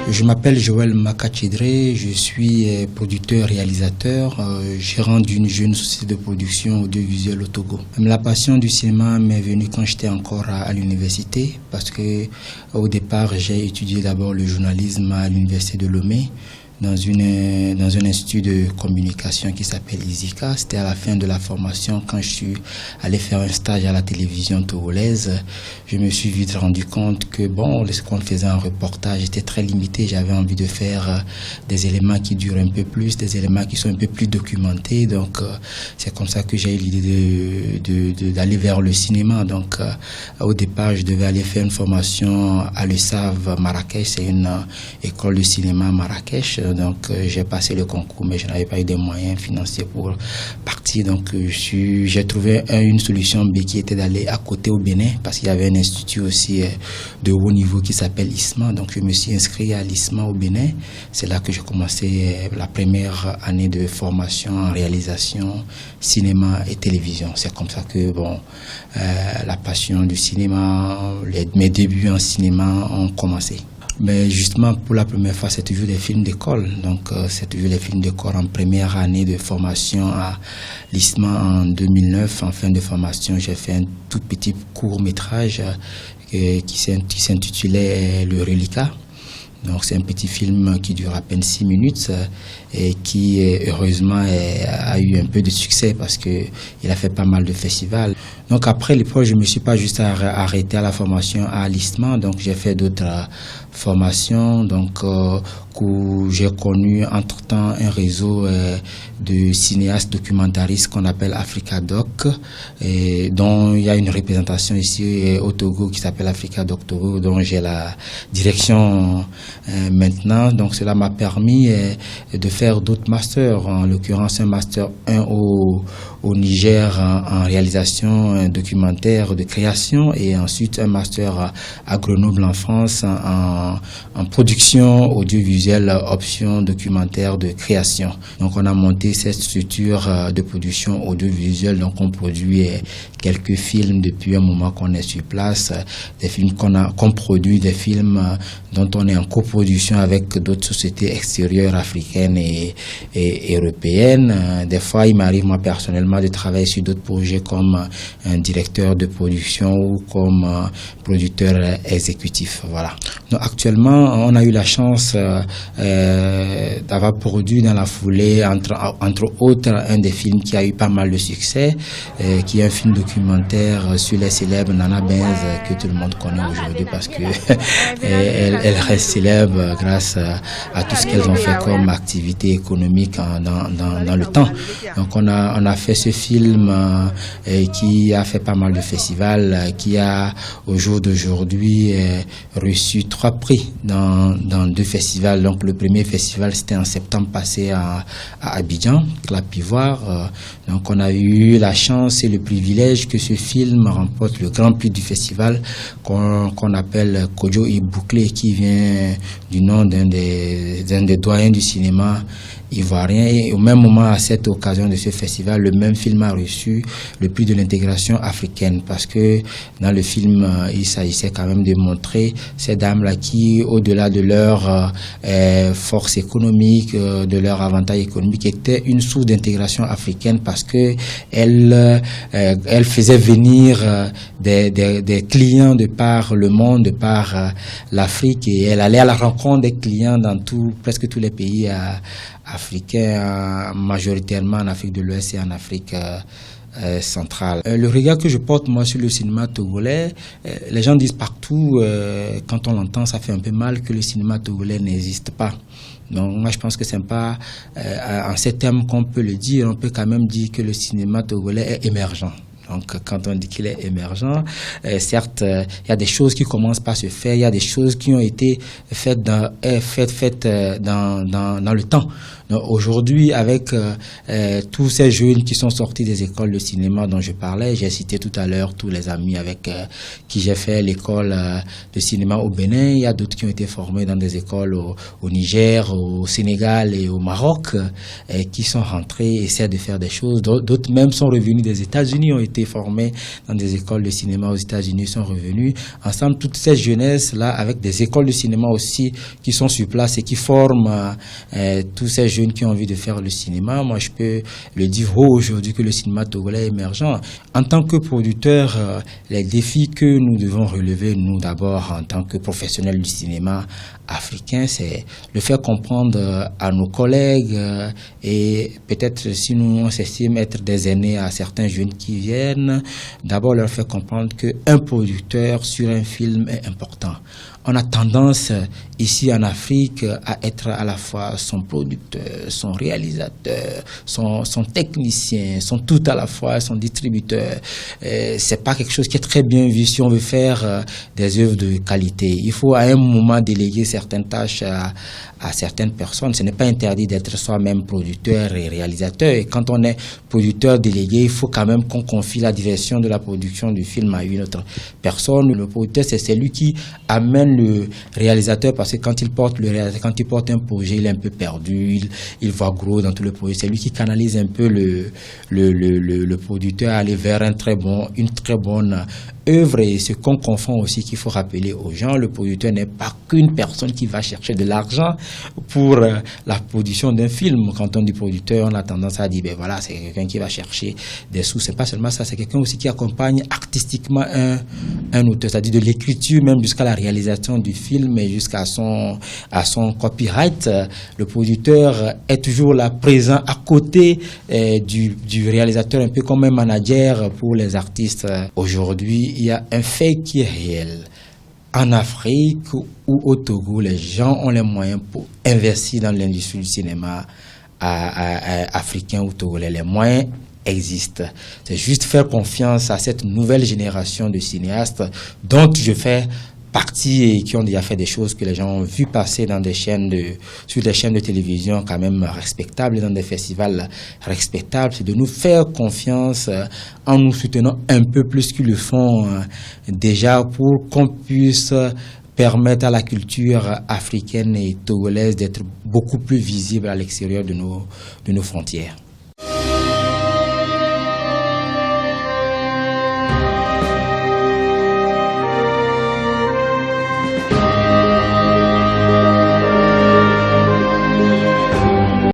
Je m'appelle Joël Makachidre, je suis producteur-réalisateur, gérant d'une jeune société de production audiovisuelle au Togo. La passion du cinéma m'est venue quand j'étais encore à l'université, parce que au départ j'ai étudié d'abord le journalisme à l'université de Lomé, dans un institut de communication qui s'appelle ISICA. C'était à la fin de la formation, quand je suis allé faire un stage à la télévision togolaise, je me suis vite rendu compte que ce qu'on faisait en reportage était très limité. J'avais envie de faire des éléments qui durent un peu plus, des éléments qui sont un peu plus documentés. Donc c'est comme ça que j'ai eu l'idée d'aller vers le cinéma. Donc au départ, je devais aller faire une formation à l'USAV Marrakech, c'est une école de cinéma à Marrakech. Donc j'ai passé le concours, mais je n'avais pas eu des moyens financiers pour partir. Donc j'ai trouvé une solution B qui était d'aller à côté au Bénin, parce qu'il y avait un institut aussi de haut niveau qui s'appelle ISMA. Donc je me suis inscrit à l'ISMA au Bénin. C'est là que j'ai commencé la première année de formation en réalisation cinéma et télévision. C'est comme ça que la passion du cinéma, mes débuts en cinéma ont commencé. Mais justement, pour la première fois, c'est toujours des films d'école. Donc, c'est toujours des films d'école en première année de formation à l'ISMA en 2009. En fin de formation, j'ai fait un tout petit court-métrage qui s'intitulait Le Reliquat. Donc, c'est un petit film qui dure à peine 6 minutes et qui, heureusement, a eu un peu de succès parce qu'il a fait pas mal de festivals. Donc, après l'épreuve, je ne me suis pas juste arrêté à la formation à l'ISMA. Donc, j'ai fait d'autres formations. Donc, où j'ai connu entre-temps un réseau de cinéastes documentaristes qu'on appelle Africa Doc, et dont il y a une représentation ici au Togo qui s'appelle Africa Doc Togo, dont j'ai la direction maintenant. Donc cela m'a permis de faire d'autres masters, en l'occurrence un master 1 au Niger en réalisation documentaire de création, et ensuite un master à Grenoble en France en production audiovisuelle option documentaire de création. Donc on a monté cette structure de production audiovisuelle. Donc on produit quelques films depuis un moment qu'on est sur place, des films qu'on produit, des films dont on est en coproduction avec d'autres sociétés extérieures africaines et européennes. Des fois, il m'arrive moi personnellement de travailler sur d'autres projets comme un directeur de production ou comme producteur exécutif. Voilà. Donc actuellement, on a eu la chance d'avoir produit dans la foulée, entre autres, un des films qui a eu pas mal de succès, qui est un film documentaire sur les célèbres Nana Benz, que tout le monde connaît aujourd'hui parce que elle reste célèbre grâce à tout ce qu'elles ont fait comme activité économique dans le temps. Donc on a fait ce film qui a fait pas mal de festivals, qui a au jour d'aujourd'hui reçu 3 prix dans 2 festivals. Donc le premier festival, c'était en septembre passé à Abidjan, Clapivoire. Donc on a eu la chance et le privilège que ce film remporte le grand prix du festival qu'on appelle Kodjo Ibouklé, qui vient du nom d'un des doyens du cinéma ivoirien. Et au même moment, à cette occasion de ce festival, le même film a reçu le prix de l'intégration africaine, parce que dans le film, il s'agissait quand même de montrer ces dames-là qui, au-delà de leur force économique, de leur avantage économique, étaient une source d'intégration africaine, parce que elles faisaient venir des clients de par le monde, de par l'Afrique, et elle allait à la rencontre des clients dans presque tous les pays africains, majoritairement en Afrique de l'Ouest et en Afrique centrale. Le regard que je porte moi sur le cinéma togolais, les gens disent partout, quand on l'entend, ça fait un peu mal que le cinéma togolais n'existe pas. Donc moi je pense que c'est pas en ces termes qu'on peut le dire. On peut quand même dire que le cinéma togolais est émergent. Donc, quand on dit qu'il est émergent, certes, il y a des choses qui commencent par se faire, il y a des choses qui ont été faites dans le temps. Donc aujourd'hui, avec tous ces jeunes qui sont sortis des écoles de cinéma dont je parlais, j'ai cité tout à l'heure tous les amis avec qui j'ai fait l'école de cinéma au Bénin. Il y a d'autres qui ont été formés dans des écoles au Niger, au Sénégal et au Maroc, qui sont rentrés, essaient de faire des choses. D'autres même sont revenus des États-Unis, ont été formés dans des écoles de cinéma aux États-Unis, sont revenus. Ensemble, toute cette jeunesse-là, avec des écoles de cinéma aussi qui sont sur place et qui forment tous ces jeunes qui ont envie de faire le cinéma. Moi, je peux le dire aujourd'hui que le cinéma togolais est émergent. En tant que producteur, les défis que nous devons relever, nous d'abord en tant que professionnels du cinéma africain, c'est le faire comprendre à nos collègues et peut-être si nous on s'estime être des aînés à certains jeunes qui viennent, d'abord leur faire comprendre qu'un producteur sur un film est important. On a tendance ici en Afrique à être à la fois son producteur, son réalisateur, son technicien, son tout à la fois, son distributeur. C'est pas quelque chose qui est très bien vu si on veut faire des œuvres de qualité. Il faut à un moment déléguer certaines tâches à certaines personnes. Ce n'est pas interdit d'être soi-même producteur et réalisateur. Et quand on est producteur délégué, il faut quand même qu'on confie la direction de la production du film à une autre personne. Le producteur, c'est celui qui amène le réalisateur, parce que quand il porte un projet, il est un peu perdu, il voit gros dans tout le projet. C'est lui qui canalise un peu le producteur à aller vers une très bonne œuvre. Et ce qu'on confond aussi, qu'il faut rappeler aux gens, le producteur n'est pas qu'une personne qui va chercher de l'argent pour la production d'un film. Quand on dit producteur, on a tendance à dire, ben voilà, c'est quelqu'un qui va chercher des sous. C'est pas seulement ça, c'est quelqu'un aussi qui accompagne artistiquement un auteur, c'est-à-dire de l'écriture même jusqu'à la réalisation du film et jusqu'à son copyright. Le producteur est toujours là, présent à côté du réalisateur, un peu comme un manager pour les artistes. Aujourd'hui, il y a un fait qui est réel. En Afrique ou au Togo, les gens ont les moyens pour investir dans l'industrie du cinéma africain ou togolais. Les moyens existent. C'est juste faire confiance à cette nouvelle génération de cinéastes dont je fais partie et qui ont déjà fait des choses que les gens ont vu passer dans sur des chaînes de télévision quand même respectables, dans des festivals respectables. C'est de nous faire confiance en nous soutenant un peu plus qu'ils le font déjà pour qu'on puisse permettre à la culture africaine et togolaise d'être beaucoup plus visible à l'extérieur de nos frontières.